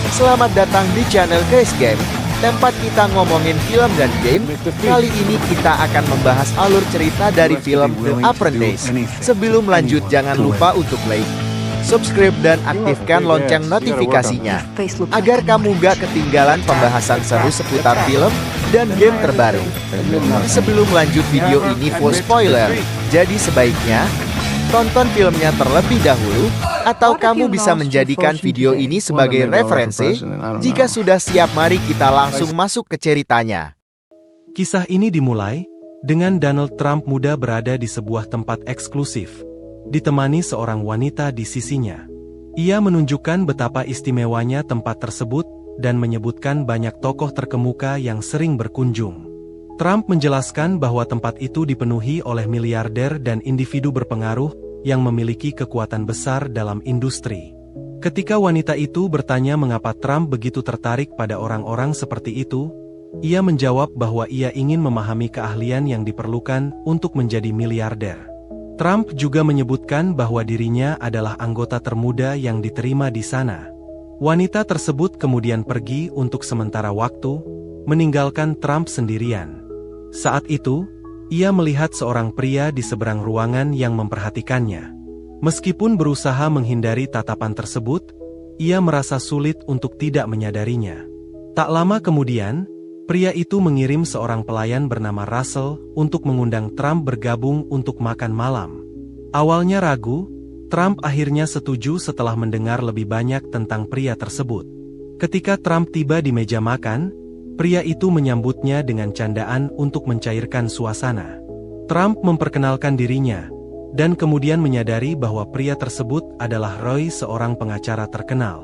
Selamat datang di channel Crash Game, tempat kita ngomongin film dan game. Kali ini kita akan membahas alur cerita dari film The Apprentice. Sebelum lanjut, jangan lupa untuk like, subscribe, dan aktifkan lonceng notifikasinya agar kamu gak ketinggalan pembahasan seru seputar film dan game terbaru. Sebelum lanjut, video ini full spoiler, jadi sebaiknya tonton filmnya terlebih dahulu, atau kamu bisa menjadikan video ini sebagai referensi. Jika sudah siap, mari kita langsung masuk ke ceritanya. Kisah ini dimulai dengan Donald Trump muda berada di sebuah tempat eksklusif, ditemani seorang wanita di sisinya. Ia menunjukkan betapa istimewanya tempat tersebut dan menyebutkan banyak tokoh terkemuka yang sering berkunjung. Trump menjelaskan bahwa tempat itu dipenuhi oleh miliarder dan individu berpengaruh yang memiliki kekuatan besar dalam industri. Ketika wanita itu bertanya mengapa Trump begitu tertarik pada orang-orang seperti itu, ia menjawab bahwa ia ingin memahami keahlian yang diperlukan untuk menjadi miliarder. Trump juga menyebutkan bahwa dirinya adalah anggota termuda yang diterima di sana. Wanita tersebut kemudian pergi untuk sementara waktu, meninggalkan Trump sendirian. Saat itu, ia melihat seorang pria di seberang ruangan yang memperhatikannya. Meskipun berusaha menghindari tatapan tersebut, ia merasa sulit untuk tidak menyadarinya. Tak lama kemudian, pria itu mengirim seorang pelayan bernama Russell untuk mengundang Trump bergabung untuk makan malam. Awalnya ragu, Trump akhirnya setuju setelah mendengar lebih banyak tentang pria tersebut. Ketika Trump tiba di meja makan, pria itu menyambutnya dengan candaan untuk mencairkan suasana. Trump memperkenalkan dirinya, dan kemudian menyadari bahwa pria tersebut adalah Roy, seorang pengacara terkenal.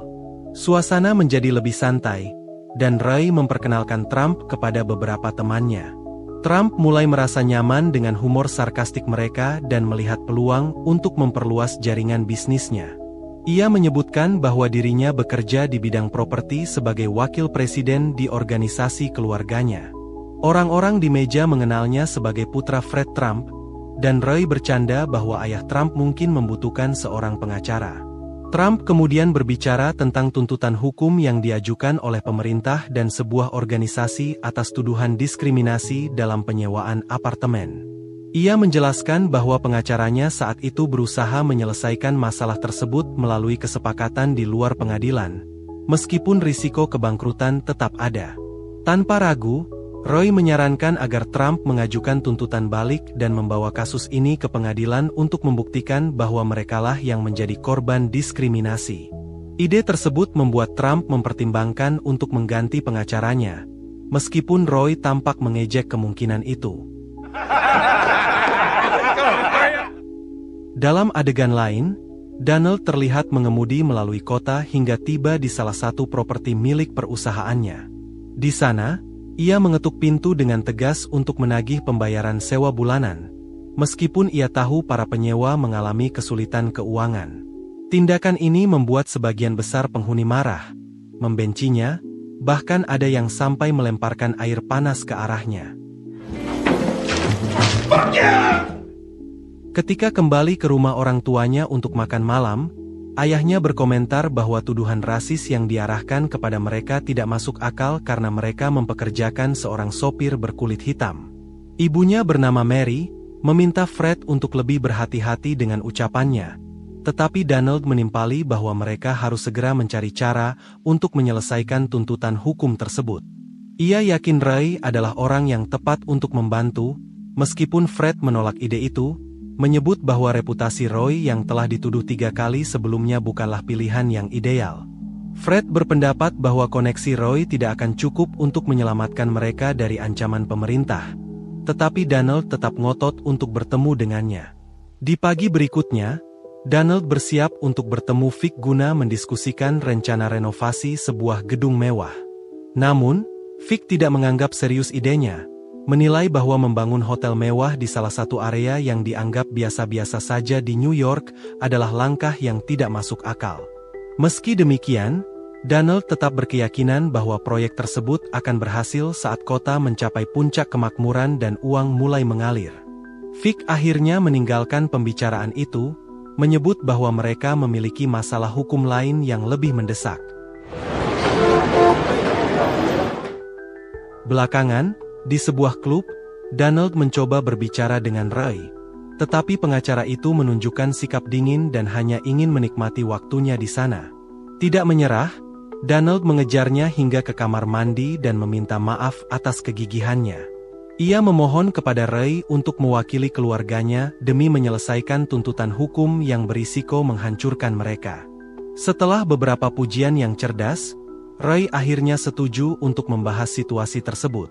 Suasana menjadi lebih santai, dan Roy memperkenalkan Trump kepada beberapa temannya. Trump mulai merasa nyaman dengan humor sarkastik mereka dan melihat peluang untuk memperluas jaringan bisnisnya. Ia menyebutkan bahwa dirinya bekerja di bidang properti sebagai wakil presiden di organisasi keluarganya. Orang-orang di meja mengenalnya sebagai putra Fred Trump, dan Roy bercanda bahwa ayah Trump mungkin membutuhkan seorang pengacara. Trump kemudian berbicara tentang tuntutan hukum yang diajukan oleh pemerintah dan sebuah organisasi atas tuduhan diskriminasi dalam penyewaan apartemen. Ia menjelaskan bahwa pengacaranya saat itu berusaha menyelesaikan masalah tersebut melalui kesepakatan di luar pengadilan, meskipun risiko kebangkrutan tetap ada. Tanpa ragu, Roy menyarankan agar Trump mengajukan tuntutan balik dan membawa kasus ini ke pengadilan untuk membuktikan bahwa merekalah yang menjadi korban diskriminasi. Ide tersebut membuat Trump mempertimbangkan untuk mengganti pengacaranya, meskipun Roy tampak mengejek kemungkinan itu. Dalam adegan lain, Donald terlihat mengemudi melalui kota hingga tiba di salah satu properti milik perusahaannya. Di sana, ia mengetuk pintu dengan tegas untuk menagih pembayaran sewa bulanan, meskipun ia tahu para penyewa mengalami kesulitan keuangan. Tindakan ini membuat sebagian besar penghuni marah, membencinya, bahkan ada yang sampai melemparkan air panas ke arahnya. Ketika kembali ke rumah orang tuanya untuk makan malam, ayahnya berkomentar bahwa tuduhan rasis yang diarahkan kepada mereka tidak masuk akal karena mereka mempekerjakan seorang sopir berkulit hitam. Ibunya bernama Mary, meminta Fred untuk lebih berhati-hati dengan ucapannya, tetapi Donald menimpali bahwa mereka harus segera mencari cara untuk menyelesaikan tuntutan hukum tersebut. Ia yakin Roy adalah orang yang tepat untuk membantu, meskipun Fred menolak ide itu, menyebut bahwa reputasi Roy yang telah dituduh 3 kali sebelumnya bukanlah pilihan yang ideal. Fred berpendapat bahwa koneksi Roy tidak akan cukup untuk menyelamatkan mereka dari ancaman pemerintah, tetapi Donald tetap ngotot untuk bertemu dengannya. Di pagi berikutnya, Donald bersiap untuk bertemu Vic guna mendiskusikan rencana renovasi sebuah gedung mewah. Namun, Vic tidak menganggap serius idenya, menilai bahwa membangun hotel mewah di salah satu area yang dianggap biasa-biasa saja di New York adalah langkah yang tidak masuk akal. Meski demikian, Donald tetap berkeyakinan bahwa proyek tersebut akan berhasil saat kota mencapai puncak kemakmuran dan uang mulai mengalir. Vic akhirnya meninggalkan pembicaraan itu, menyebut bahwa mereka memiliki masalah hukum lain yang lebih mendesak. Belakangan, di sebuah klub, Donald mencoba berbicara dengan Roy. Tetapi pengacara itu menunjukkan sikap dingin dan hanya ingin menikmati waktunya di sana. Tidak menyerah, Donald mengejarnya hingga ke kamar mandi dan meminta maaf atas kegigihannya. Ia memohon kepada Roy untuk mewakili keluarganya demi menyelesaikan tuntutan hukum yang berisiko menghancurkan mereka. Setelah beberapa pujian yang cerdas, Roy akhirnya setuju untuk membahas situasi tersebut.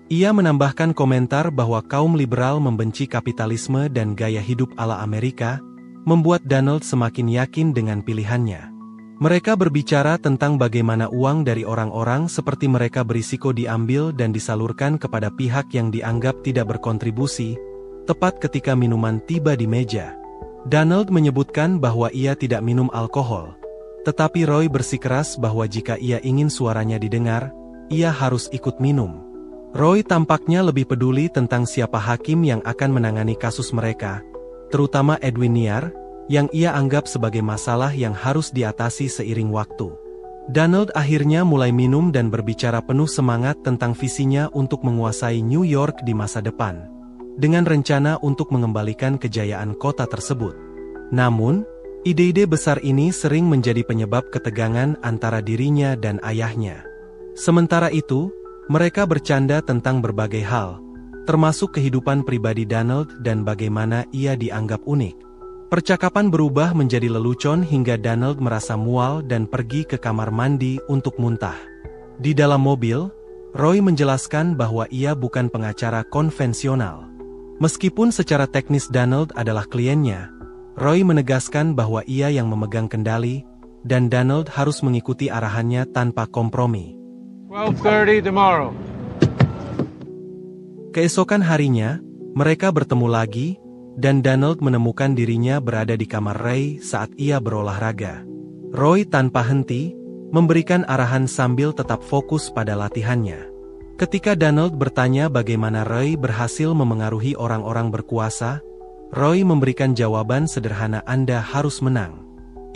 Ia menambahkan komentar bahwa kaum liberal membenci kapitalisme dan gaya hidup ala Amerika, membuat Donald semakin yakin dengan pilihannya. Mereka berbicara tentang bagaimana uang dari orang-orang seperti mereka berisiko diambil dan disalurkan kepada pihak yang dianggap tidak berkontribusi, tepat ketika minuman tiba di meja. Donald menyebutkan bahwa ia tidak minum alkohol. Tetapi Roy bersikeras bahwa jika ia ingin suaranya didengar, ia harus ikut minum. Roy tampaknya lebih peduli tentang siapa hakim yang akan menangani kasus mereka, terutama Edwin Near, yang ia anggap sebagai masalah yang harus diatasi seiring waktu. Donald akhirnya mulai minum dan berbicara penuh semangat tentang visinya untuk menguasai New York di masa depan, dengan rencana untuk mengembalikan kejayaan kota tersebut. Namun, ide-ide besar ini sering menjadi penyebab ketegangan antara dirinya dan ayahnya. Sementara itu, mereka bercanda tentang berbagai hal, termasuk kehidupan pribadi Donald dan bagaimana ia dianggap unik. Percakapan berubah menjadi lelucon hingga Donald merasa mual dan pergi ke kamar mandi untuk muntah. Di dalam mobil, Roy menjelaskan bahwa ia bukan pengacara konvensional. Meskipun secara teknis Donald adalah kliennya, Roy menegaskan bahwa ia yang memegang kendali, dan Donald harus mengikuti arahannya tanpa kompromi. 12:30 tomorrow. Keesokan harinya, mereka bertemu lagi, dan Donald menemukan dirinya berada di kamar Roy saat ia berolahraga. Roy tanpa henti, memberikan arahan sambil tetap fokus pada latihannya. Ketika Donald bertanya bagaimana Roy berhasil memengaruhi orang-orang berkuasa, Roy memberikan jawaban sederhana, "Anda harus menang."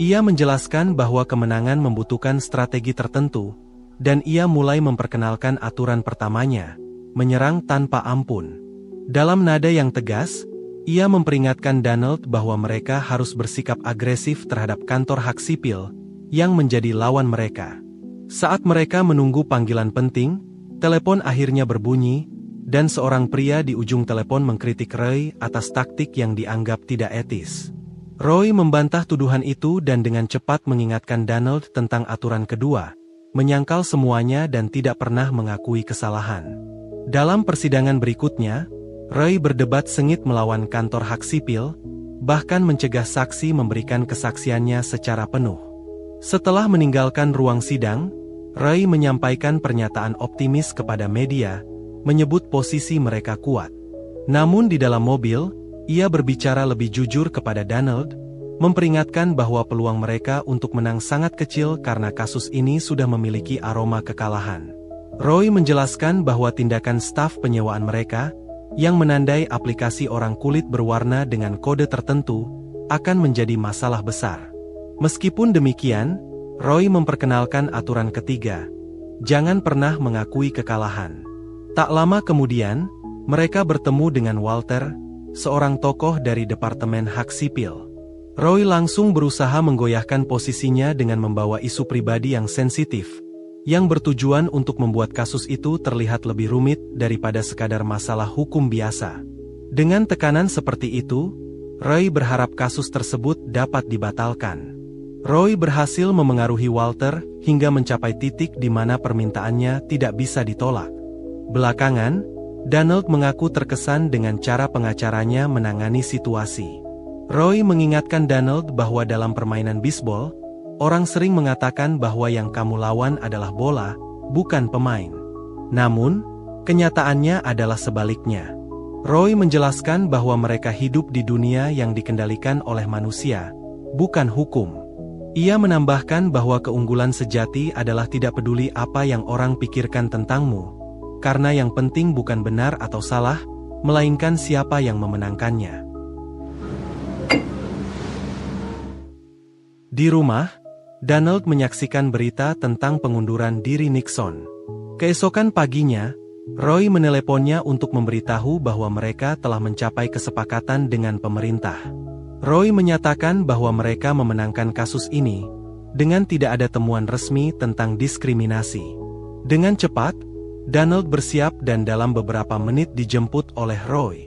Ia menjelaskan bahwa kemenangan membutuhkan strategi tertentu, dan ia mulai memperkenalkan aturan pertamanya, menyerang tanpa ampun. Dalam nada yang tegas, ia memperingatkan Donald bahwa mereka harus bersikap agresif terhadap kantor hak sipil, yang menjadi lawan mereka. Saat mereka menunggu panggilan penting, telepon akhirnya berbunyi, dan seorang pria di ujung telepon mengkritik Roy atas taktik yang dianggap tidak etis. Roy membantah tuduhan itu dan dengan cepat mengingatkan Donald tentang aturan kedua, menyangkal semuanya dan tidak pernah mengakui kesalahan. Dalam persidangan berikutnya, Roy berdebat sengit melawan kantor hak sipil, bahkan mencegah saksi memberikan kesaksiannya secara penuh. Setelah meninggalkan ruang sidang, Roy menyampaikan pernyataan optimis kepada media, menyebut posisi mereka kuat. Namun di dalam mobil, ia berbicara lebih jujur kepada Donald, memperingatkan bahwa peluang mereka untuk menang sangat kecil karena kasus ini sudah memiliki aroma kekalahan. Roy menjelaskan bahwa tindakan staf penyewaan mereka, yang menandai aplikasi orang kulit berwarna dengan kode tertentu, akan menjadi masalah besar. Meskipun demikian, Roy memperkenalkan aturan ketiga, jangan pernah mengakui kekalahan. Tak lama kemudian, mereka bertemu dengan Walter, seorang tokoh dari Departemen Hak Sipil. Roy langsung berusaha menggoyahkan posisinya dengan membawa isu pribadi yang sensitif, yang bertujuan untuk membuat kasus itu terlihat lebih rumit daripada sekadar masalah hukum biasa. Dengan tekanan seperti itu, Roy berharap kasus tersebut dapat dibatalkan. Roy berhasil memengaruhi Walter hingga mencapai titik di mana permintaannya tidak bisa ditolak. Belakangan, Donald mengaku terkesan dengan cara pengacaranya menangani situasi. Roy mengingatkan Donald bahwa dalam permainan bisbol, orang sering mengatakan bahwa yang kamu lawan adalah bola, bukan pemain. Namun, kenyataannya adalah sebaliknya. Roy menjelaskan bahwa mereka hidup di dunia yang dikendalikan oleh manusia, bukan hukum. Ia menambahkan bahwa keunggulan sejati adalah tidak peduli apa yang orang pikirkan tentangmu, karena yang penting bukan benar atau salah, melainkan siapa yang memenangkannya. Di rumah, Donald menyaksikan berita tentang pengunduran diri Nixon. Keesokan paginya, Roy meneleponnya untuk memberitahu bahwa mereka telah mencapai kesepakatan dengan pemerintah. Roy menyatakan bahwa mereka memenangkan kasus ini, dengan tidak ada temuan resmi tentang diskriminasi. Dengan cepat, Donald bersiap dan dalam beberapa menit dijemput oleh Roy.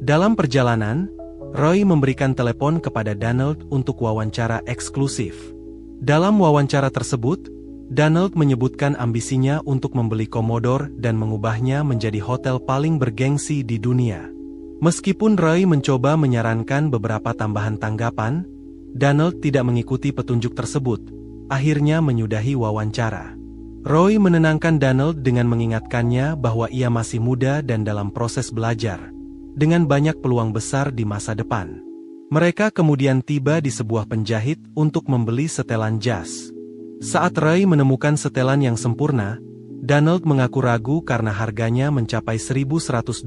Dalam perjalanan, Roy memberikan telepon kepada Donald untuk wawancara eksklusif. Dalam wawancara tersebut, Donald menyebutkan ambisinya untuk membeli Commodore dan mengubahnya menjadi hotel paling bergengsi di dunia. Meskipun Roy mencoba menyarankan beberapa tambahan tanggapan, Donald tidak mengikuti petunjuk tersebut, akhirnya menyudahi wawancara. Roy menenangkan Donald dengan mengingatkannya bahwa ia masih muda dan dalam proses belajar, dengan banyak peluang besar di masa depan. Mereka kemudian tiba di sebuah penjahit untuk membeli setelan jas. Saat Roy menemukan setelan yang sempurna, Donald mengaku ragu karena harganya mencapai $1.100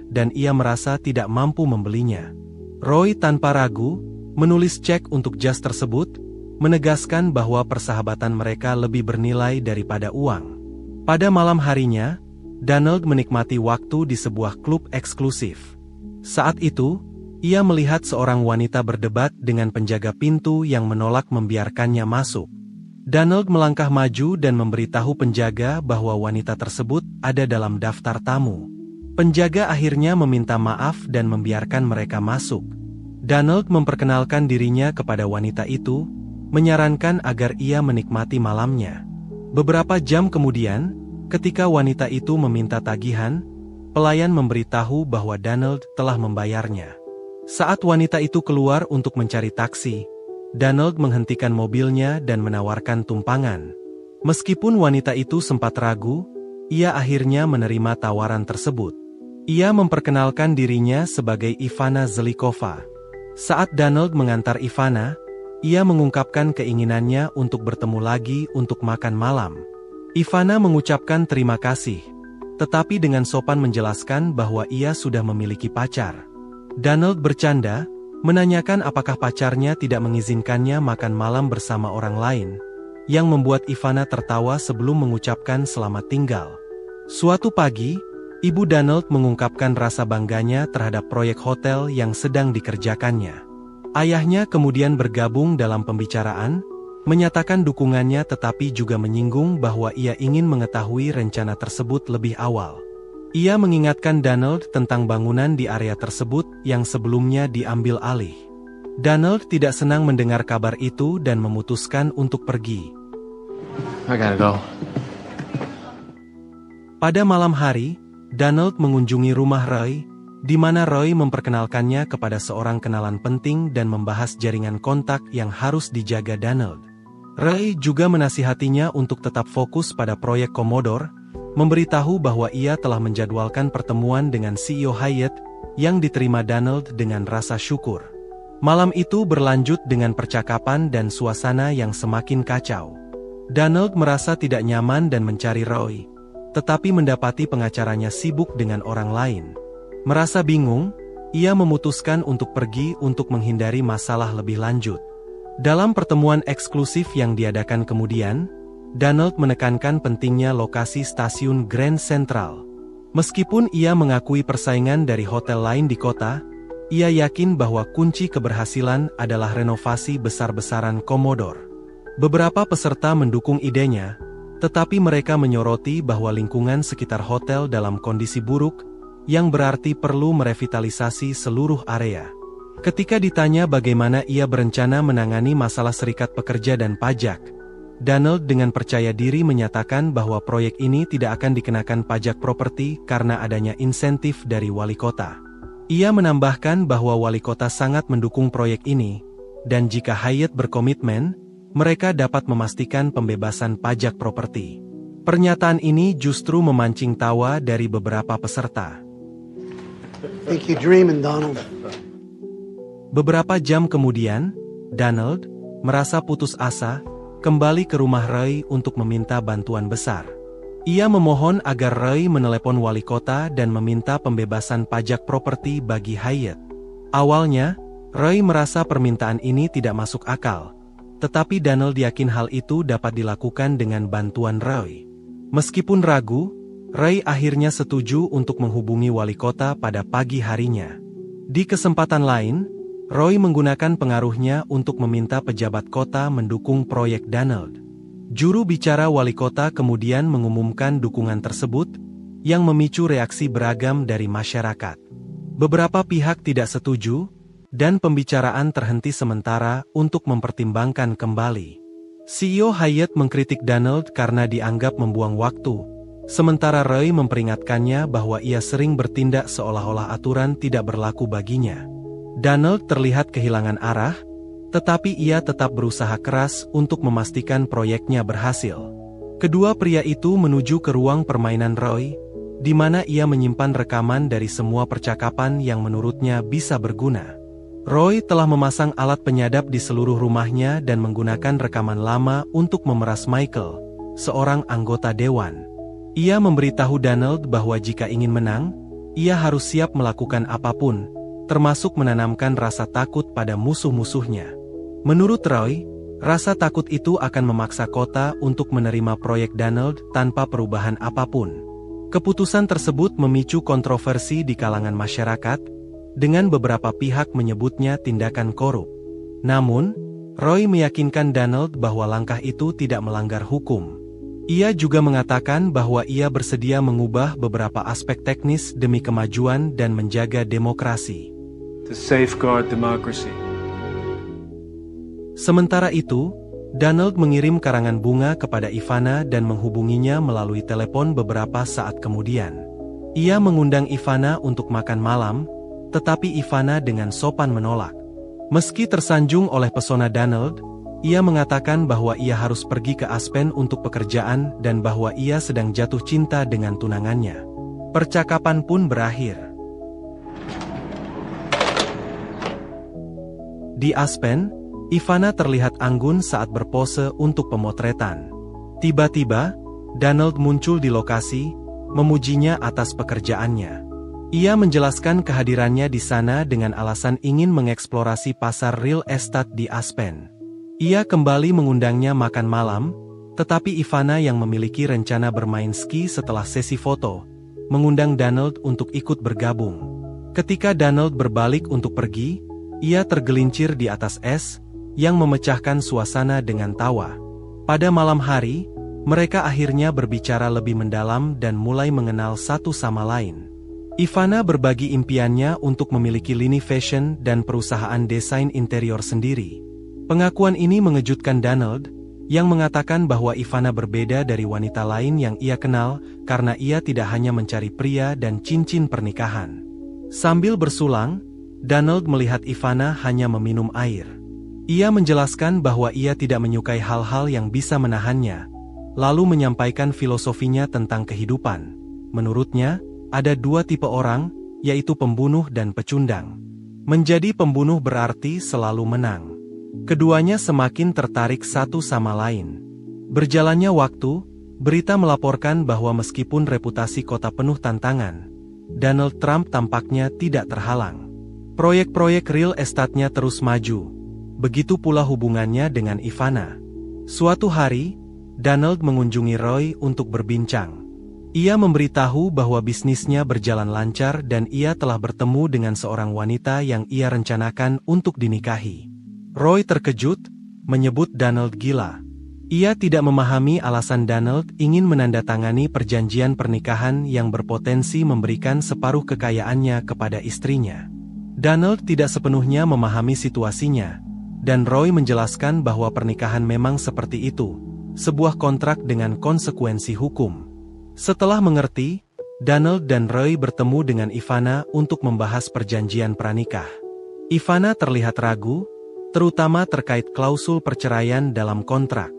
dan ia merasa tidak mampu membelinya. Roy tanpa ragu, menulis cek untuk jas tersebut, menegaskan bahwa persahabatan mereka lebih bernilai daripada uang. Pada malam harinya, Donald menikmati waktu di sebuah klub eksklusif. Saat itu, ia melihat seorang wanita berdebat dengan penjaga pintu yang menolak membiarkannya masuk. Donald melangkah maju dan memberitahu penjaga bahwa wanita tersebut ada dalam daftar tamu. Penjaga akhirnya meminta maaf dan membiarkan mereka masuk. Donald memperkenalkan dirinya kepada wanita itu, menyarankan agar ia menikmati malamnya. Beberapa jam kemudian, ketika wanita itu meminta tagihan, pelayan memberitahu bahwa Donald telah membayarnya. Saat wanita itu keluar untuk mencari taksi, Donald menghentikan mobilnya dan menawarkan tumpangan. Meskipun wanita itu sempat ragu, ia akhirnya menerima tawaran tersebut. Ia memperkenalkan dirinya sebagai Ivana Zelikova. Saat Donald mengantar Ivana, ia mengungkapkan keinginannya untuk bertemu lagi untuk makan malam. Ivana mengucapkan terima kasih, tetapi dengan sopan menjelaskan bahwa ia sudah memiliki pacar. Donald bercanda, menanyakan apakah pacarnya tidak mengizinkannya makan malam bersama orang lain, yang membuat Ivana tertawa sebelum mengucapkan selamat tinggal. Suatu pagi, ibu Donald mengungkapkan rasa bangganya terhadap proyek hotel yang sedang dikerjakannya. Ayahnya kemudian bergabung dalam pembicaraan, menyatakan dukungannya tetapi juga menyinggung bahwa ia ingin mengetahui rencana tersebut lebih awal. Ia mengingatkan Donald tentang bangunan di area tersebut yang sebelumnya diambil alih. Donald tidak senang mendengar kabar itu dan memutuskan untuk pergi. I gotta go. Pada malam hari, Donald mengunjungi rumah Roy, di mana Roy memperkenalkannya kepada seorang kenalan penting dan membahas jaringan kontak yang harus dijaga Donald. Roy juga menasihatinya untuk tetap fokus pada proyek Commodore, memberitahu bahwa ia telah menjadwalkan pertemuan dengan CEO Hyatt yang diterima Donald dengan rasa syukur. Malam itu berlanjut dengan percakapan dan suasana yang semakin kacau. Donald merasa tidak nyaman dan mencari Roy, tetapi mendapati pengacaranya sibuk dengan orang lain. Merasa bingung, ia memutuskan untuk pergi untuk menghindari masalah lebih lanjut. Dalam pertemuan eksklusif yang diadakan kemudian, Donald menekankan pentingnya lokasi stasiun Grand Central. Meskipun ia mengakui persaingan dari hotel lain di kota, ia yakin bahwa kunci keberhasilan adalah renovasi besar-besaran Commodore. Beberapa peserta mendukung idenya, tetapi mereka menyoroti bahwa lingkungan sekitar hotel dalam kondisi buruk, yang berarti perlu merevitalisasi seluruh area. Ketika ditanya bagaimana ia berencana menangani masalah serikat pekerja dan pajak, Donald dengan percaya diri menyatakan bahwa proyek ini tidak akan dikenakan pajak properti karena adanya insentif dari wali kota. Ia menambahkan bahwa wali kota sangat mendukung proyek ini, dan jika Hyatt berkomitmen, mereka dapat memastikan pembebasan pajak properti. Pernyataan ini justru memancing tawa dari beberapa peserta. Think you're dreaming, Donald. Beberapa jam kemudian, Donald merasa putus asa, kembali ke rumah Roy untuk meminta bantuan besar. Ia memohon agar Roy menelepon wali kota dan meminta pembebasan pajak properti bagi Hyatt. Awalnya, Roy merasa permintaan ini tidak masuk akal. tetapi Donald yakin hal itu dapat dilakukan dengan bantuan Roy. Meskipun ragu, Roy akhirnya setuju untuk menghubungi wali kota pada pagi harinya. Di kesempatan lain, Roy menggunakan pengaruhnya untuk meminta pejabat kota mendukung proyek Donald. Juru bicara wali kota kemudian mengumumkan dukungan tersebut, yang memicu reaksi beragam dari masyarakat. Beberapa pihak tidak setuju, dan pembicaraan terhenti sementara untuk mempertimbangkan kembali. CEO Hyatt mengkritik Donald karena dianggap membuang waktu, sementara Roy memperingatkannya bahwa ia sering bertindak seolah-olah aturan tidak berlaku baginya. Donald terlihat kehilangan arah, tetapi ia tetap berusaha keras untuk memastikan proyeknya berhasil. Kedua pria itu menuju ke ruang permainan Roy, di mana ia menyimpan rekaman dari semua percakapan yang menurutnya bisa berguna. Roy telah memasang alat penyadap di seluruh rumahnya dan menggunakan rekaman lama untuk memeras Michael, seorang anggota dewan. Ia memberitahu Donald bahwa jika ingin menang, ia harus siap melakukan apapun, termasuk menanamkan rasa takut pada musuh-musuhnya. Menurut Roy, rasa takut itu akan memaksa kota untuk menerima proyek Donald tanpa perubahan apapun. Keputusan tersebut memicu kontroversi di kalangan masyarakat, dengan beberapa pihak menyebutnya tindakan korup. Namun, Roy meyakinkan Donald bahwa langkah itu tidak melanggar hukum. Ia juga mengatakan bahwa ia bersedia mengubah beberapa aspek teknis demi kemajuan dan menjaga demokrasi. To safeguard democracy. Sementara itu, Donald mengirim karangan bunga kepada Ivana dan menghubunginya melalui telepon beberapa saat kemudian. Ia mengundang Ivana untuk makan malam, tetapi Ivana dengan sopan menolak. Meski tersanjung oleh pesona Donald, ia mengatakan bahwa ia harus pergi ke Aspen untuk pekerjaan dan bahwa ia sedang jatuh cinta dengan tunangannya. Percakapan pun berakhir. Di Aspen, Ivana terlihat anggun saat berpose untuk pemotretan. Tiba-tiba, Donald muncul di lokasi, memujinya atas pekerjaannya. Ia menjelaskan kehadirannya di sana dengan alasan ingin mengeksplorasi pasar real estate di Aspen. Ia kembali mengundangnya makan malam, tetapi Ivana yang memiliki rencana bermain ski setelah sesi foto, mengundang Donald untuk ikut bergabung. Ketika Donald berbalik untuk pergi, ia tergelincir di atas es, yang memecahkan suasana dengan tawa. Pada malam hari, mereka akhirnya berbicara lebih mendalam dan mulai mengenal satu sama lain. Ivana berbagi impiannya untuk memiliki lini fashion dan perusahaan desain interior sendiri. Pengakuan ini mengejutkan Donald, yang mengatakan bahwa Ivana berbeda dari wanita lain yang ia kenal karena ia tidak hanya mencari pria dan cincin pernikahan. Sambil bersulang, Donald melihat Ivana hanya meminum air. Ia menjelaskan bahwa ia tidak menyukai hal-hal yang bisa menahannya, lalu menyampaikan filosofinya tentang kehidupan. Menurutnya, ada dua tipe orang, yaitu pembunuh dan pecundang. Menjadi pembunuh berarti selalu menang. Keduanya semakin tertarik satu sama lain. Berjalannya waktu, berita melaporkan bahwa meskipun reputasi kota penuh tantangan, Donald Trump tampaknya tidak terhalang. Proyek-proyek real estate-nya terus maju. Begitu pula hubungannya dengan Ivana. Suatu hari, Donald mengunjungi Roy untuk berbincang. Ia memberitahu bahwa bisnisnya berjalan lancar dan ia telah bertemu dengan seorang wanita yang ia rencanakan untuk dinikahi. Roy terkejut, menyebut Donald gila. Ia tidak memahami alasan Donald ingin menandatangani perjanjian pernikahan yang berpotensi memberikan separuh kekayaannya kepada istrinya. Donald tidak sepenuhnya memahami situasinya, dan Roy menjelaskan bahwa pernikahan memang seperti itu, sebuah kontrak dengan konsekuensi hukum. Setelah mengerti, Donald dan Roy bertemu dengan Ivana untuk membahas perjanjian pranikah. Ivana terlihat ragu, terutama terkait klausul perceraian dalam kontrak.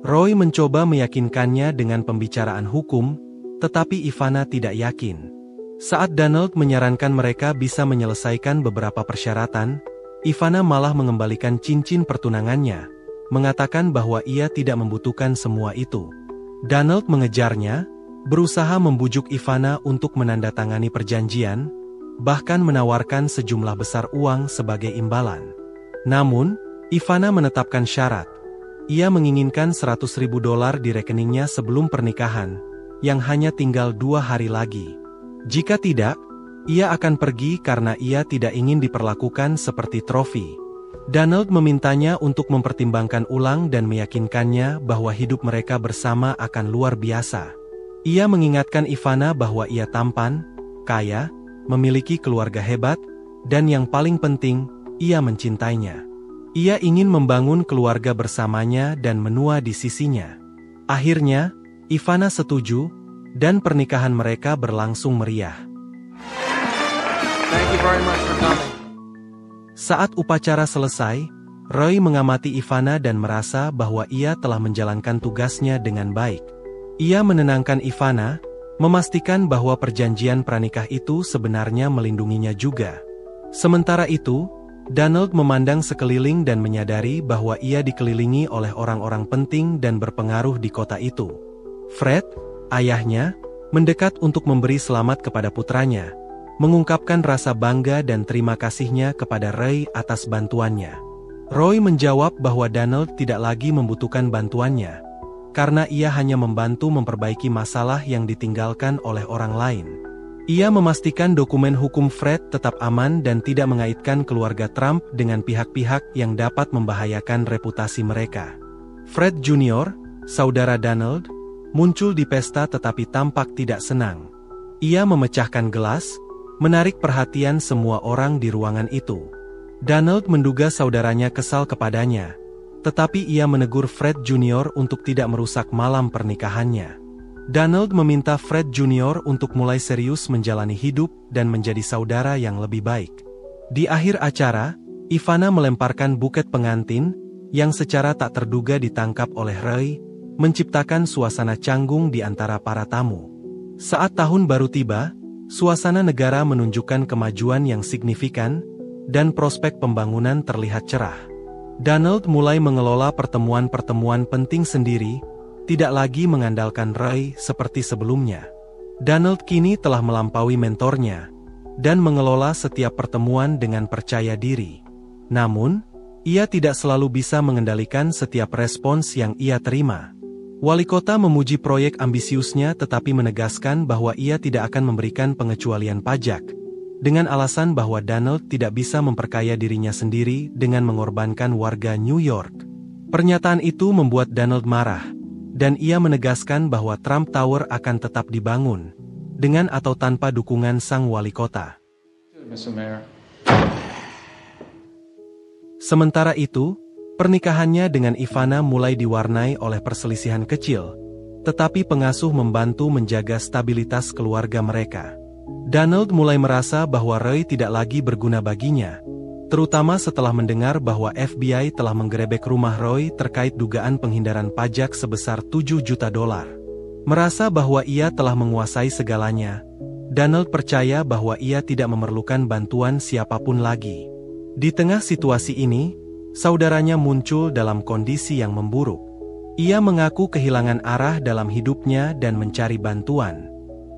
Roy mencoba meyakinkannya dengan pembicaraan hukum, tetapi Ivana tidak yakin. Saat Donald menyarankan mereka bisa menyelesaikan beberapa persyaratan, Ivana malah mengembalikan cincin pertunangannya, mengatakan bahwa ia tidak membutuhkan semua itu. Donald mengejarnya, berusaha membujuk Ivana untuk menandatangani perjanjian, bahkan menawarkan sejumlah besar uang sebagai imbalan. Namun, Ivana menetapkan syarat. Ia menginginkan $100.000 di rekeningnya sebelum pernikahan, yang hanya tinggal 2 hari lagi. Jika tidak, ia akan pergi karena ia tidak ingin diperlakukan seperti trofi. Donald memintanya untuk mempertimbangkan ulang dan meyakinkannya bahwa hidup mereka bersama akan luar biasa. Ia mengingatkan Ivana bahwa ia tampan, kaya, memiliki keluarga hebat, dan yang paling penting, ia mencintainya. Ia ingin membangun keluarga bersamanya dan menua di sisinya. Akhirnya, Ivana setuju, dan pernikahan mereka berlangsung meriah. Thank you very much for coming. Saat upacara selesai, Roy mengamati Ivana dan merasa bahwa ia telah menjalankan tugasnya dengan baik. Ia menenangkan Ivana, memastikan bahwa perjanjian pranikah itu sebenarnya melindunginya juga. Sementara itu, Donald memandang sekeliling dan menyadari bahwa ia dikelilingi oleh orang-orang penting dan berpengaruh di kota itu. Fred, ayahnya, mendekat untuk memberi selamat kepada putranya, mengungkapkan rasa bangga dan terima kasihnya kepada Roy atas bantuannya. Roy menjawab bahwa Donald tidak lagi membutuhkan bantuannya, karena ia hanya membantu memperbaiki masalah yang ditinggalkan oleh orang lain. Ia memastikan dokumen hukum Fred tetap aman dan tidak mengaitkan keluarga Trump dengan pihak-pihak yang dapat membahayakan reputasi mereka. Fred Jr., saudara Donald, muncul di pesta tetapi tampak tidak senang. Ia memecahkan gelas, menarik perhatian semua orang di ruangan itu. Donald menduga saudaranya kesal kepadanya, tetapi ia menegur Fred Jr. untuk tidak merusak malam pernikahannya. Donald meminta Fred Jr. untuk mulai serius menjalani hidup dan menjadi saudara yang lebih baik. Di akhir acara, Ivana melemparkan buket pengantin, yang secara tak terduga ditangkap oleh Roy, menciptakan suasana canggung di antara para tamu. Saat tahun baru tiba, suasana negara menunjukkan kemajuan yang signifikan, dan prospek pembangunan terlihat cerah. Donald mulai mengelola pertemuan-pertemuan penting sendiri, tidak lagi mengandalkan Roy seperti sebelumnya. Donald kini telah melampaui mentornya, dan mengelola setiap pertemuan dengan percaya diri. Namun, ia tidak selalu bisa mengendalikan setiap respons yang ia terima. Wali kota memuji proyek ambisiusnya tetapi menegaskan bahwa ia tidak akan memberikan pengecualian pajak, dengan alasan bahwa Donald tidak bisa memperkaya dirinya sendiri dengan mengorbankan warga New York. Pernyataan itu membuat Donald marah, dan ia menegaskan bahwa Trump Tower akan tetap dibangun, dengan atau tanpa dukungan sang wali kota. Sementara itu, pernikahannya dengan Ivana mulai diwarnai oleh perselisihan kecil, tetapi pengasuh membantu menjaga stabilitas keluarga mereka. Donald mulai merasa bahwa Roy tidak lagi berguna baginya, terutama setelah mendengar bahwa FBI telah menggerebek rumah Roy terkait dugaan penghindaran pajak sebesar $7 juta. Merasa bahwa ia telah menguasai segalanya, Donald percaya bahwa ia tidak memerlukan bantuan siapapun lagi. Di tengah situasi ini, saudaranya muncul dalam kondisi yang memburuk. Ia mengaku kehilangan arah dalam hidupnya dan mencari bantuan.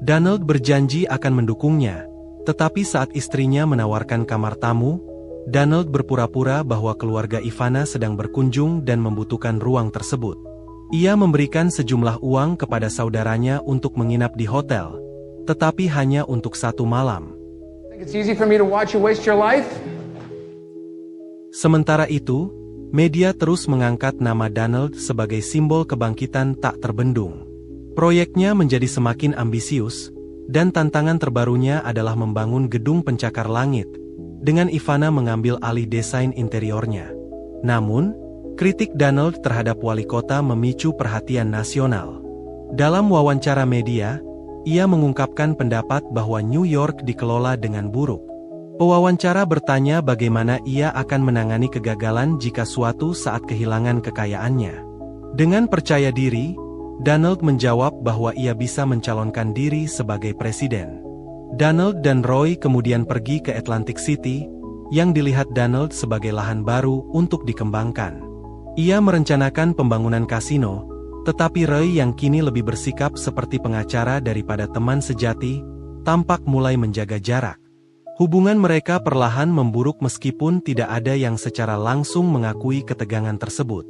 Donald berjanji akan mendukungnya, tetapi saat istrinya menawarkan kamar tamu, Donald berpura-pura bahwa keluarga Ivana sedang berkunjung dan membutuhkan ruang tersebut. Ia memberikan sejumlah uang kepada saudaranya untuk menginap di hotel, tetapi hanya untuk 1 malam. Sementara itu, media terus mengangkat nama Donald sebagai simbol kebangkitan tak terbendung. Proyeknya menjadi semakin ambisius, dan tantangan terbarunya adalah membangun gedung pencakar langit, dengan Ivana mengambil alih desain interiornya. Namun, kritik Donald terhadap wali kota memicu perhatian nasional. Dalam wawancara media, ia mengungkapkan pendapat bahwa New York dikelola dengan buruk. Pewawancara bertanya bagaimana ia akan menangani kegagalan jika suatu saat kehilangan kekayaannya. Dengan percaya diri, Donald menjawab bahwa ia bisa mencalonkan diri sebagai presiden. Donald dan Roy kemudian pergi ke Atlantic City, yang dilihat Donald sebagai lahan baru untuk dikembangkan. Ia merencanakan pembangunan kasino, tetapi Roy yang kini lebih bersikap seperti pengacara daripada teman sejati, tampak mulai menjaga jarak. Hubungan mereka perlahan memburuk meskipun tidak ada yang secara langsung mengakui ketegangan tersebut.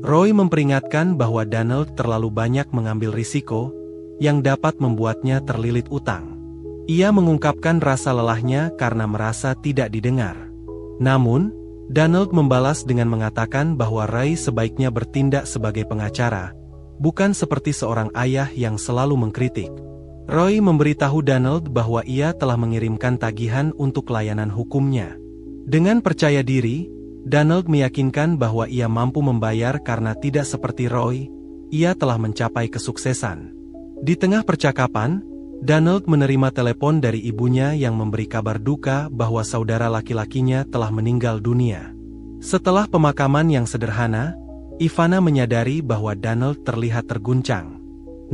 Roy memperingatkan bahwa Donald terlalu banyak mengambil risiko, yang dapat membuatnya terlilit utang. Ia mengungkapkan rasa lelahnya karena merasa tidak didengar. Namun, Donald membalas dengan mengatakan bahwa Roy sebaiknya bertindak sebagai pengacara, bukan seperti seorang ayah yang selalu mengkritik. Roy memberitahu Donald bahwa ia telah mengirimkan tagihan untuk layanan hukumnya. Dengan percaya diri, Donald meyakinkan bahwa ia mampu membayar karena tidak seperti Roy, ia telah mencapai kesuksesan. Di tengah percakapan, Donald menerima telepon dari ibunya yang memberi kabar duka bahwa saudara laki-lakinya telah meninggal dunia. Setelah pemakaman yang sederhana, Ivana menyadari bahwa Donald terlihat terguncang.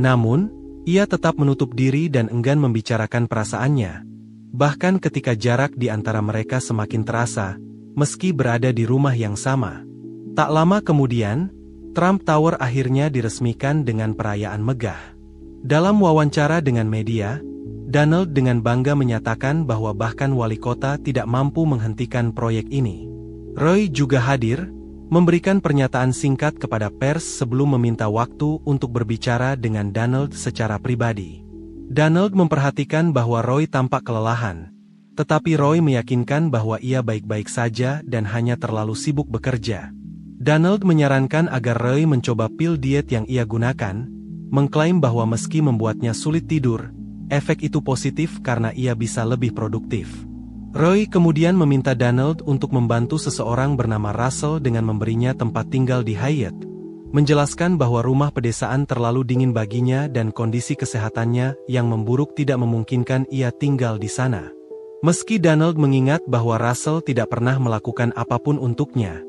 Namun, ia tetap menutup diri dan enggan membicarakan perasaannya. Bahkan ketika jarak di antara mereka semakin terasa, meski berada di rumah yang sama. Tak lama kemudian, Trump Tower akhirnya diresmikan dengan perayaan megah. Dalam wawancara dengan media, Donald dengan bangga menyatakan bahwa bahkan wali kota tidak mampu menghentikan proyek ini. Roy juga hadir, memberikan pernyataan singkat kepada pers sebelum meminta waktu untuk berbicara dengan Donald secara pribadi. Donald memperhatikan bahwa Roy tampak kelelahan, tetapi Roy meyakinkan bahwa ia baik-baik saja dan hanya terlalu sibuk bekerja. Donald menyarankan agar Roy mencoba pil diet yang ia gunakan, mengklaim bahwa meski membuatnya sulit tidur, efek itu positif karena ia bisa lebih produktif. Roy kemudian meminta Donald untuk membantu seseorang bernama Russell dengan memberinya tempat tinggal di Hyatt, menjelaskan bahwa rumah pedesaan terlalu dingin baginya dan kondisi kesehatannya yang memburuk tidak memungkinkan ia tinggal di sana. Meski Donald mengingat bahwa Russell tidak pernah melakukan apapun untuknya,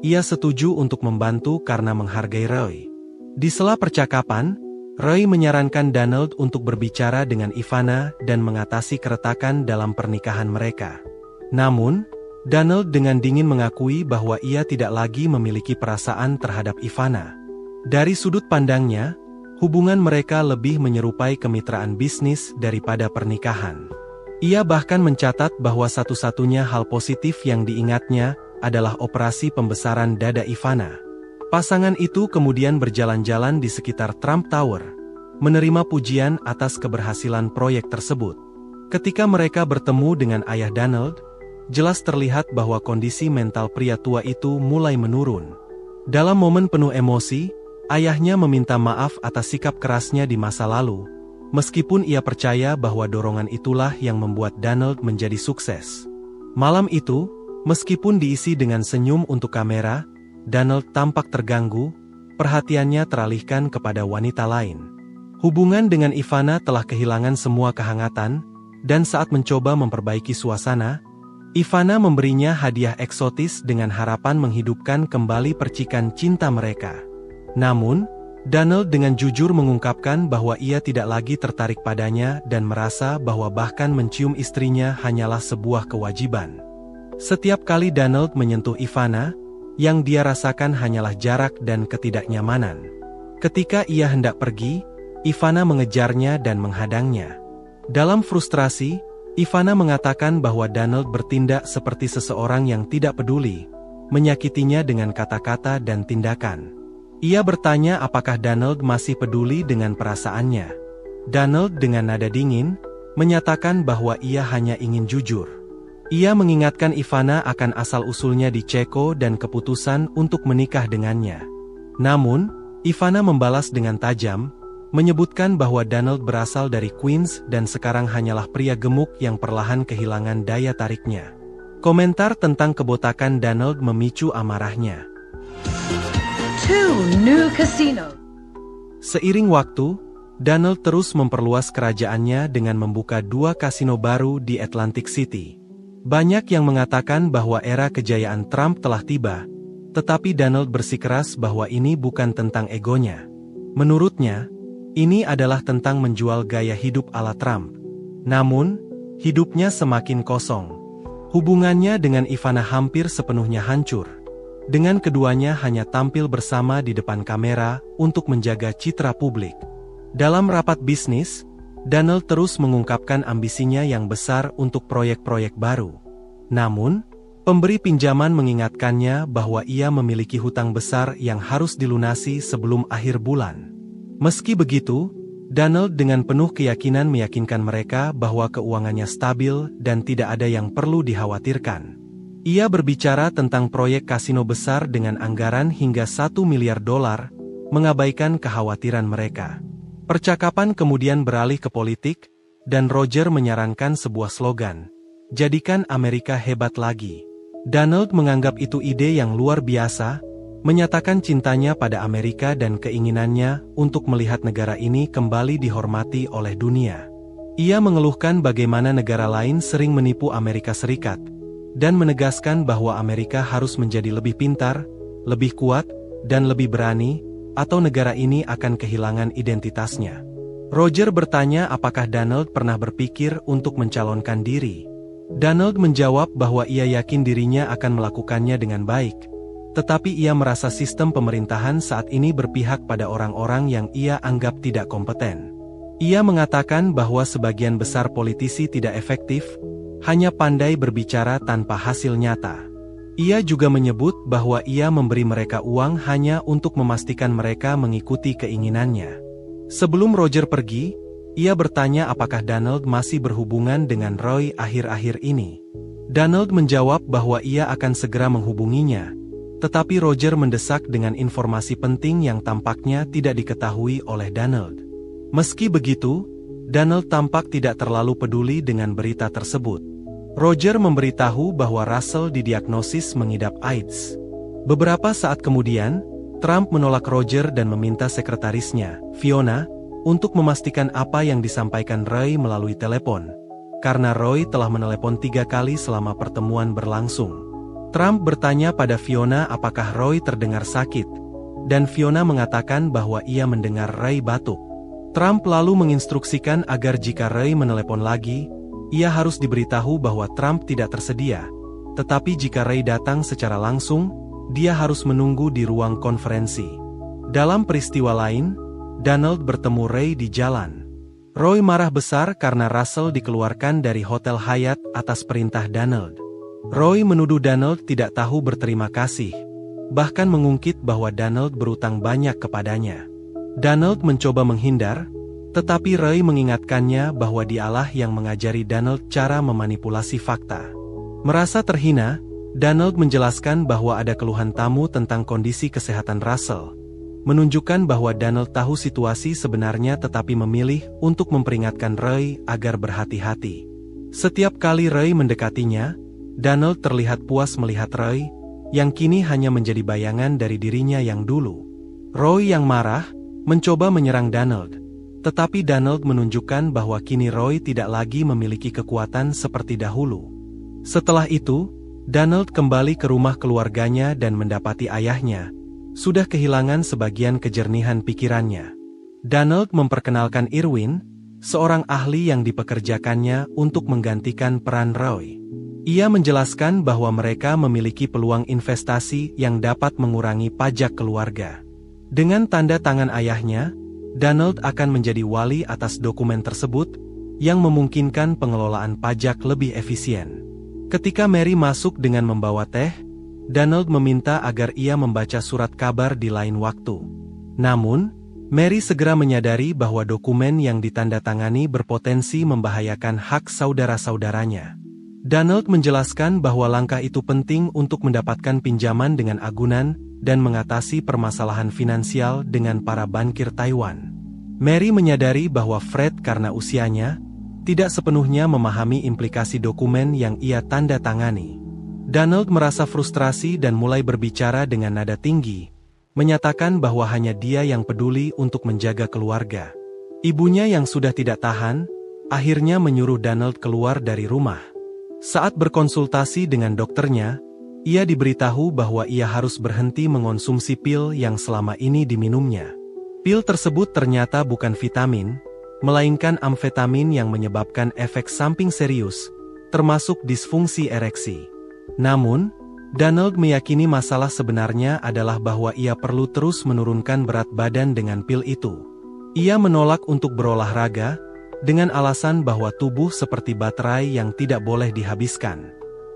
ia setuju untuk membantu karena menghargai Roy. Di sela percakapan, Roy menyarankan Donald untuk berbicara dengan Ivana dan mengatasi keretakan dalam pernikahan mereka. Namun, Donald dengan dingin mengakui bahwa ia tidak lagi memiliki perasaan terhadap Ivana. Dari sudut pandangnya, hubungan mereka lebih menyerupai kemitraan bisnis daripada pernikahan. Ia bahkan mencatat bahwa satu-satunya hal positif yang diingatnya adalah operasi pembesaran dada Ivana. Pasangan itu kemudian berjalan-jalan di sekitar Trump Tower, menerima pujian atas keberhasilan proyek tersebut. Ketika mereka bertemu dengan ayah Donald, jelas terlihat bahwa kondisi mental pria tua itu mulai menurun. Dalam momen penuh emosi, ayahnya meminta maaf atas sikap kerasnya di masa lalu, meskipun ia percaya bahwa dorongan itulah yang membuat Donald menjadi sukses. Malam itu, meskipun diisi dengan senyum untuk kamera, Donald tampak terganggu, perhatiannya teralihkan kepada wanita lain. Hubungan dengan Ivana telah kehilangan semua kehangatan, dan saat mencoba memperbaiki suasana, Ivana memberinya hadiah eksotis dengan harapan menghidupkan kembali percikan cinta mereka. Namun, Donald dengan jujur mengungkapkan bahwa ia tidak lagi tertarik padanya dan merasa bahwa bahkan mencium istrinya hanyalah sebuah kewajiban. Setiap kali Donald menyentuh Ivana, yang dia rasakan hanyalah jarak dan ketidaknyamanan. Ketika ia hendak pergi, Ivana mengejarnya dan menghadangnya. Dalam frustrasi, Ivana mengatakan bahwa Donald bertindak seperti seseorang yang tidak peduli, menyakitinya dengan kata-kata dan tindakan. Ia bertanya apakah Donald masih peduli dengan perasaannya. Donald dengan nada dingin, menyatakan bahwa ia hanya ingin jujur. Ia mengingatkan Ivana akan asal-usulnya di Ceko dan keputusan untuk menikah dengannya. Namun, Ivana membalas dengan tajam, menyebutkan bahwa Donald berasal dari Queens dan sekarang hanyalah pria gemuk yang perlahan kehilangan daya tariknya. Komentar tentang kebotakan Donald memicu amarahnya. 2 new casino. Seiring waktu, Donald terus memperluas kerajaannya dengan membuka 2 kasino baru di Atlantic City. Banyak yang mengatakan bahwa era kejayaan Trump telah tiba, tetapi Donald bersikeras bahwa ini bukan tentang egonya. Menurutnya, ini adalah tentang menjual gaya hidup ala Trump. Namun, hidupnya semakin kosong. Hubungannya dengan Ivana hampir sepenuhnya hancur. Dengan keduanya hanya tampil bersama di depan kamera untuk menjaga citra publik. Dalam rapat bisnis, Donald terus mengungkapkan ambisinya yang besar untuk proyek-proyek baru. Namun, Pemberi pinjaman mengingatkannya bahwa ia memiliki hutang besar yang harus dilunasi sebelum akhir bulan. Meski begitu, Donald dengan penuh keyakinan meyakinkan mereka bahwa keuangannya stabil dan tidak ada yang perlu dikhawatirkan. Ia berbicara tentang proyek kasino besar dengan anggaran hingga $1 miliar, mengabaikan kekhawatiran mereka. Percakapan kemudian beralih ke politik, dan Roger menyarankan sebuah slogan, "Jadikan Amerika hebat lagi." Donald menganggap itu ide yang luar biasa, menyatakan cintanya pada Amerika dan keinginannya untuk melihat negara ini kembali dihormati oleh dunia. Ia mengeluhkan bagaimana negara lain sering menipu Amerika Serikat, dan menegaskan bahwa Amerika harus menjadi lebih pintar, lebih kuat, dan lebih berani, atau negara ini akan kehilangan identitasnya. Roger bertanya apakah Donald pernah berpikir untuk mencalonkan diri. Donald menjawab bahwa ia yakin dirinya akan melakukannya dengan baik, tetapi ia merasa sistem pemerintahan saat ini berpihak pada orang-orang yang ia anggap tidak kompeten. Ia mengatakan bahwa sebagian besar politisi tidak efektif, hanya pandai berbicara tanpa hasil nyata. Ia juga menyebut bahwa ia memberi mereka uang hanya untuk memastikan mereka mengikuti keinginannya. Sebelum Roger pergi, ia bertanya apakah Donald masih berhubungan dengan Roy akhir-akhir ini. Donald menjawab bahwa ia akan segera menghubunginya, tetapi Roger mendesak dengan informasi penting yang tampaknya tidak diketahui oleh Donald. Meski begitu, Donald tampak tidak terlalu peduli dengan berita tersebut. Roger memberitahu bahwa Russell didiagnosis mengidap AIDS. Beberapa saat kemudian, Trump menolak Roger dan meminta sekretarisnya, Fiona, untuk memastikan apa yang disampaikan Roy melalui telepon, karena Roy telah menelepon 3 kali selama pertemuan berlangsung. Trump bertanya pada Fiona apakah Roy terdengar sakit, dan Fiona mengatakan bahwa ia mendengar Roy batuk. Trump lalu menginstruksikan agar jika Roy menelepon lagi, ia harus diberitahu bahwa Trump tidak tersedia, tetapi jika Roy datang secara langsung, dia harus menunggu di ruang konferensi. Dalam peristiwa lain, Donald bertemu Roy di jalan. Roy marah besar karena Russell dikeluarkan dari Hotel Hyatt atas perintah Donald. Roy menuduh Donald tidak tahu berterima kasih, bahkan mengungkit bahwa Donald berutang banyak kepadanya. Donald mencoba menghindar, tetapi Roy mengingatkannya bahwa dialah yang mengajari Donald cara memanipulasi fakta. Merasa terhina, Donald menjelaskan bahwa ada keluhan tamu tentang kondisi kesehatan Russell, menunjukkan bahwa Donald tahu situasi sebenarnya tetapi memilih untuk memperingatkan Roy agar berhati-hati. Setiap kali Roy mendekatinya, Donald terlihat puas melihat Roy, yang kini hanya menjadi bayangan dari dirinya yang dulu. Roy yang marah, mencoba menyerang Donald, tetapi Donald menunjukkan bahwa kini Roy tidak lagi memiliki kekuatan seperti dahulu. Setelah itu, Donald kembali ke rumah keluarganya dan mendapati ayahnya sudah kehilangan sebagian kejernihan pikirannya. Donald memperkenalkan Irwin, seorang ahli yang dipekerjakannya untuk menggantikan peran Roy. Ia menjelaskan bahwa mereka memiliki peluang investasi yang dapat mengurangi pajak keluarga. Dengan tanda tangan ayahnya, Donald akan menjadi wali atas dokumen tersebut, yang memungkinkan pengelolaan pajak lebih efisien. Ketika Mary masuk dengan membawa teh, Donald meminta agar ia membaca surat kabar di lain waktu. Namun, Mary segera menyadari bahwa dokumen yang ditandatangani berpotensi membahayakan hak saudara-saudaranya. Donald menjelaskan bahwa langkah itu penting untuk mendapatkan pinjaman dengan agunan dan mengatasi permasalahan finansial dengan para bankir Taiwan. Mary menyadari bahwa Fred karena usianya, tidak sepenuhnya memahami implikasi dokumen yang ia tanda tangani. Donald merasa frustrasi dan mulai berbicara dengan nada tinggi, menyatakan bahwa hanya dia yang peduli untuk menjaga keluarga. Ibunya yang sudah tidak tahan, akhirnya menyuruh Donald keluar dari rumah. Saat berkonsultasi dengan dokternya, ia diberitahu bahwa ia harus berhenti mengonsumsi pil yang selama ini diminumnya. Pil tersebut ternyata bukan vitamin, melainkan amfetamin yang menyebabkan efek samping serius, termasuk disfungsi ereksi. Namun, Donald meyakini masalah sebenarnya adalah bahwa ia perlu terus menurunkan berat badan dengan pil itu. Ia menolak untuk berolahraga, dengan alasan bahwa tubuh seperti baterai yang tidak boleh dihabiskan.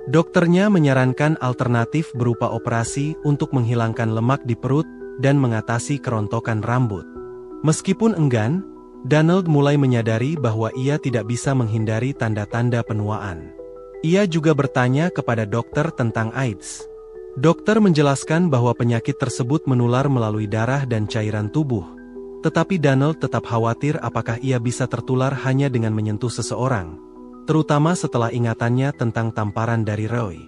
Dokternya menyarankan alternatif berupa operasi untuk menghilangkan lemak di perut dan mengatasi kerontokan rambut. Meskipun enggan, Donald mulai menyadari bahwa ia tidak bisa menghindari tanda-tanda penuaan. Ia juga bertanya kepada dokter tentang AIDS. Dokter menjelaskan bahwa penyakit tersebut menular melalui darah dan cairan tubuh. Tetapi Donald tetap khawatir apakah ia bisa tertular hanya dengan menyentuh seseorang, terutama setelah ingatannya tentang tamparan dari Roy.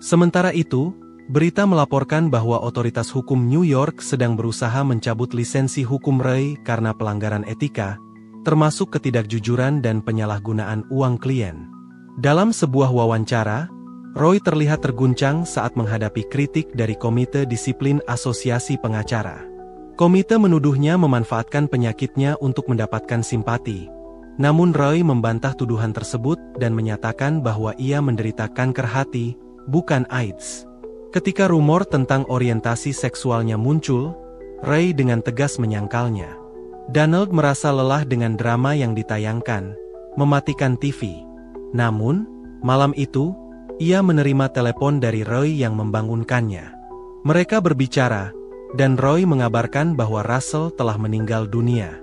Sementara itu, berita melaporkan bahwa otoritas hukum New York sedang berusaha mencabut lisensi hukum Roy karena pelanggaran etika, termasuk ketidakjujuran dan penyalahgunaan uang klien. Dalam sebuah wawancara, Roy terlihat terguncang saat menghadapi kritik dari Komite Disiplin Asosiasi Pengacara. Komite menuduhnya memanfaatkan penyakitnya untuk mendapatkan simpati. Namun Roy membantah tuduhan tersebut dan menyatakan bahwa ia menderita kanker hati, bukan AIDS. Ketika rumor tentang orientasi seksualnya muncul, Roy dengan tegas menyangkalnya. Donald merasa lelah dengan drama yang ditayangkan, mematikan TV. Namun, malam itu, ia menerima telepon dari Roy yang membangunkannya. Mereka berbicara, dan Roy mengabarkan bahwa Russell telah meninggal dunia.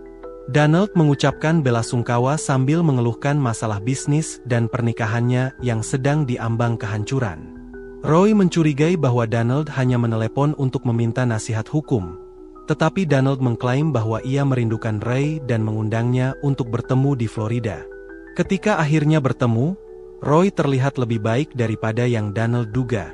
Donald mengucapkan belasungkawa sambil mengeluhkan masalah bisnis dan pernikahannya yang sedang diambang kehancuran. Roy mencurigai bahwa Donald hanya menelepon untuk meminta nasihat hukum. Tetapi Donald mengklaim bahwa ia merindukan Roy dan mengundangnya untuk bertemu di Florida. Ketika akhirnya bertemu, Roy terlihat lebih baik daripada yang Donald duga.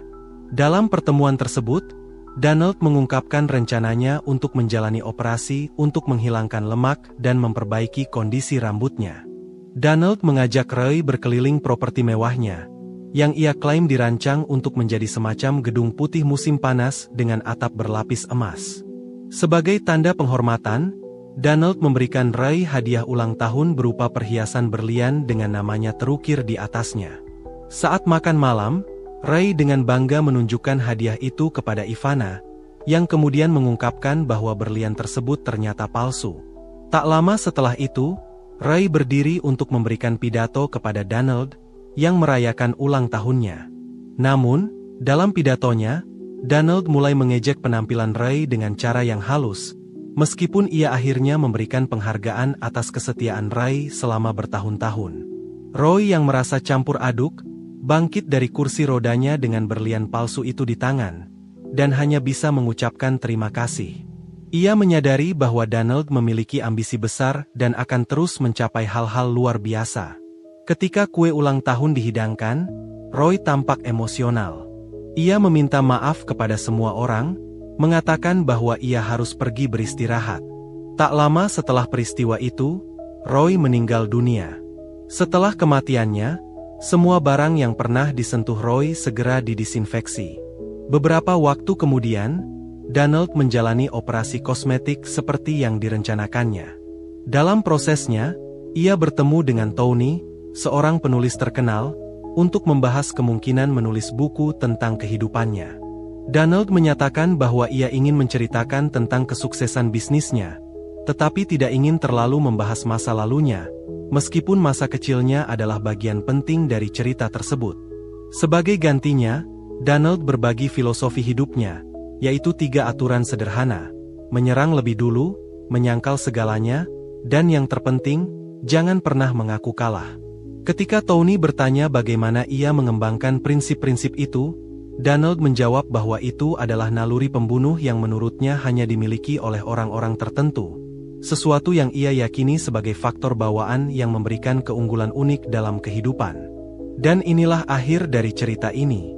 Dalam pertemuan tersebut, Donald mengungkapkan rencananya untuk menjalani operasi untuk menghilangkan lemak dan memperbaiki kondisi rambutnya. Donald mengajak Roy berkeliling properti mewahnya, yang ia klaim dirancang untuk menjadi semacam gedung putih musim panas dengan atap berlapis emas. Sebagai tanda penghormatan, Donald memberikan Roy hadiah ulang tahun berupa perhiasan berlian dengan namanya terukir di atasnya. Saat makan malam, Roy dengan bangga menunjukkan hadiah itu kepada Ivana, yang kemudian mengungkapkan bahwa berlian tersebut ternyata palsu. Tak lama setelah itu, Roy berdiri untuk memberikan pidato kepada Donald, yang merayakan ulang tahunnya. Namun, dalam pidatonya, Donald mulai mengejek penampilan Roy dengan cara yang halus, meskipun ia akhirnya memberikan penghargaan atas kesetiaan Roy selama bertahun-tahun. Roy yang merasa campur aduk, bangkit dari kursi rodanya dengan berlian palsu itu di tangan, dan hanya bisa mengucapkan terima kasih. Ia menyadari bahwa Donald memiliki ambisi besar dan akan terus mencapai hal-hal luar biasa. Ketika kue ulang tahun dihidangkan, Roy tampak emosional. Ia meminta maaf kepada semua orang, mengatakan bahwa ia harus pergi beristirahat. Tak lama setelah peristiwa itu, Roy meninggal dunia. Setelah kematiannya, semua barang yang pernah disentuh Roy segera didisinfeksi. Beberapa waktu kemudian, Donald menjalani operasi kosmetik seperti yang direncanakannya. Dalam prosesnya, ia bertemu dengan Tony, seorang penulis terkenal, untuk membahas kemungkinan menulis buku tentang kehidupannya. Donald menyatakan bahwa ia ingin menceritakan tentang kesuksesan bisnisnya, tetapi tidak ingin terlalu membahas masa lalunya, meskipun masa kecilnya adalah bagian penting dari cerita tersebut. Sebagai gantinya, Donald berbagi filosofi hidupnya, yaitu 3 aturan sederhana: menyerang lebih dulu, menyangkal segalanya, dan yang terpenting, jangan pernah mengaku kalah. Ketika Tony bertanya bagaimana ia mengembangkan prinsip-prinsip itu, Donald menjawab bahwa itu adalah naluri pembunuh yang menurutnya hanya dimiliki oleh orang-orang tertentu. Sesuatu yang ia yakini sebagai faktor bawaan yang memberikan keunggulan unik dalam kehidupan. Dan inilah akhir dari cerita ini.